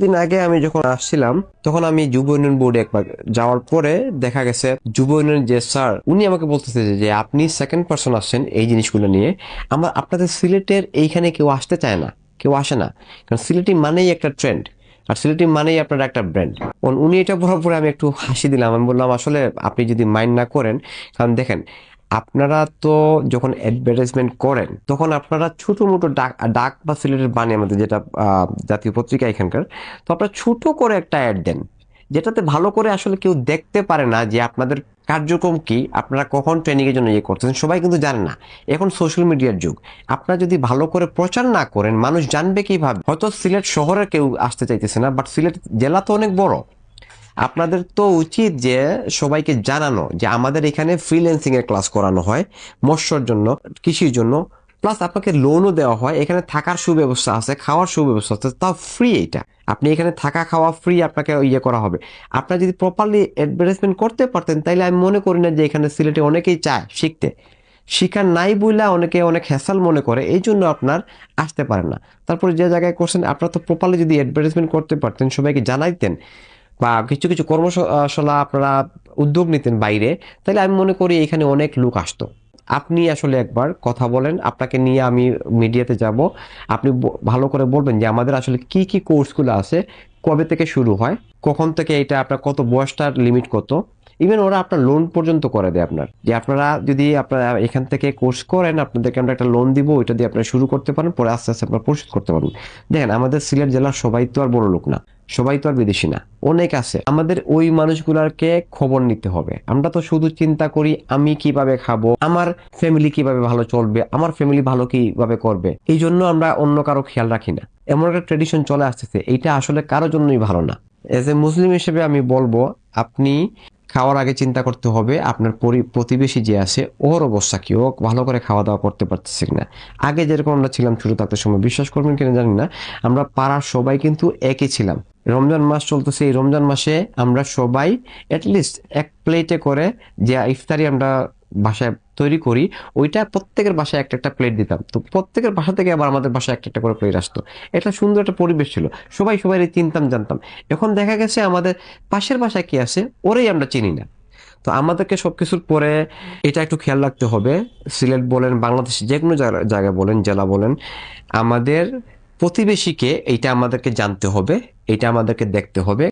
কিছুদিন আগে আমি যখন আসছিলাম তখন আমি যুব উন্নয়ন বোর্ডে একবার যাওয়ার পরে দেখা গেছে যুব উন্নয়ন যে স্যার উনি আমাকে বলতেছে যে আপনি সেকেন্ড পার্সন আসছেন এই জিনিসগুলো নিয়ে। আপনাদের সিলেটের এইখানে কেউ আসতে চায় না, কেউ আসে না, কারণ সিলেটি মানেই একটা ট্রেন্ড, আর সিলেটি মানেই আপনার একটা ব্র্যান্ড। উনি এটা বলার পরে আমি একটু হাসি দিলাম, আমি বললাম আসলে আপনি যদি মাইন্ড না করেন, কারণ দেখেন আপনারা তো যখন অ্যাডভার্টাইজমেন্ট করেন তখন আপনারা ছোট মোটো ডাক ডাক বা সিলেটের বাণী আমাদের যেটা জাতীয় পত্রিকা এখানকার, তো আপনারা ছোট করে একটা অ্যাড দেন যেটাতে ভালো করে আসলে কেউ দেখতে পারে না যে আপনাদের কার্যক্রম কি, আপনারা কখন ট্রেনিং এর জন্য ইয়ে করতেছেন, সবাই কিন্তু জানে না। এখন সোশ্যাল মিডিয়ার যুগ, আপনারা যদি ভালো করে প্রচার না করেন মানুষ জানবে কিভাবে? হয়তো সিলেট শহরে কেউ আসতে চাইতেছে না, বাট সিলেট জেলা তো অনেক বড়। আপনাদের তো উচিত যে সবাইকে জানানো যে আমাদের এখানে ফ্রিল্যান্সিং এর ক্লাস করানো হয়, মৎস্যর জন্য, কৃষির জন্য, প্লাস আপনাকে লোনও দেওয়া হয়, এখানে থাকার সুব্যবস্থা আছে, খাওয়ার সুব্যবস্থা আছে, তাও ফ্রি। এটা আপনি এখানে থাকা খাওয়া ফ্রি, আপনাকে ইয়ে করা হবে। আপনারা যদি প্রপারলি অ্যাডভার্টাইজমেন্ট করতে পারতেন তাইলে আমি মনে করি না যে এখানে সিলেটে অনেকেই চায় শিখতে। শিখার নাই বইলা অনেকে অনেক হ্যাসাল মনে করে, এই জন্য আপনার আসতে পারে না। তারপরে যে জায়গায় করছেন আপনারা তো প্রপারলি যদি অ্যাডভার্টাইজমেন্ট করতে পারতেন, সবাইকে জানাইতেন বা কিছু কিছু কর্মশালা আপনারা উদ্যোগ নিতেন বাইরে, তাহলে আমি মনে করি এখানে অনেক লোক আসতো। আপনি আসলে একবার কথা বলেন, আপনাকে নিয়ে আমি মিডিয়াতে যাব, আপনি ভালো করে বলবেন যে আমাদের আসলে কি কি কোর্সগুলো আছে, কবে থেকে শুরু হয়, কখন থেকে এটা, আপনার কত বয়সটার লিমিট কত, ইভেন ওরা আপনার লোন পর্যন্ত করে দেয়। আপনার যে আপনারা যদি আপনারা এখান থেকে কোর্স করেন আপনাদেরকে আমরা একটা লোন দিব, ওইটা দিয়ে আপনারা শুরু করতে পারেন, পরে আস্তে আস্তে আপনারা পরিশোধ করতে পারবেন। দেখেন আমাদের সিলেট জেলার সবাই তো আর বড় লোক না, সবাই তো আর বিদেশি না, অনেক আছে। আমাদের ওই মানুষগুলারকে খবর নিতে হবে। আমরা তো শুধু চিন্তা করি আমি কিভাবে খাবো, আমার ফ্যামিলি কিভাবে ভালো চলবে, আমার ফ্যামিলি ভালো কিভাবে করবে, এই জন্য আমরা অন্য কারো খেয়াল রাখি না। এমন একটা ট্রেডিশন চলে আসতেছে, এইটা আসলে কারোর জন্যই ভালো না। এজ এ মুসলিম হিসেবে আমি বলবো আপনি খাওয়ার আগে চিন্তা করতে হবে আপনার প্রতিবেশী যে আছে ওর অবস্থা কি, ও ভালো করে খাওয়া দাওয়া করতে পারতেছে কিনা। আগে যেরকম আমরা ছিলাম ছোট থাকতে সময়, বিশ্বাস করবেন কিনা জানি না, আমরা পাড়ার সবাই কিন্তু একই ছিলাম। রমজান মাস চলতেছে, এই রমজান মাসে আমরা সবাই অ্যাটলিস্ট এক প্লেটে করে যে ইফতারি আমরা বাসায় তৈরি করি, ওইটা প্রত্যেকের বাসায় একটা একটা প্লেট দিতাম। তো প্রত্যেকের বাসা থেকে আবার আমাদের বাসায় একটা একটা করে প্লেট আসতো। এটা সুন্দর একটা পরিবেশ ছিল, সবাই সবাই চিনতাম জানতাম। এখন দেখা গেছে আমাদের পাশের বাসায় কি আছে ওরেই আমরা চিনি না। তো আমাদেরকে সবকিছুর পরে এটা একটু খেয়াল রাখতে হবে। সিলেট বলেন, বাংলাদেশ যে কোনো জায়গায় বলেন, জেলা বলেন, আমাদের প্রতিবেশীকে এইটা আমাদেরকে জানতে হবে, এটা আমাদেরকে দেখতে হবে।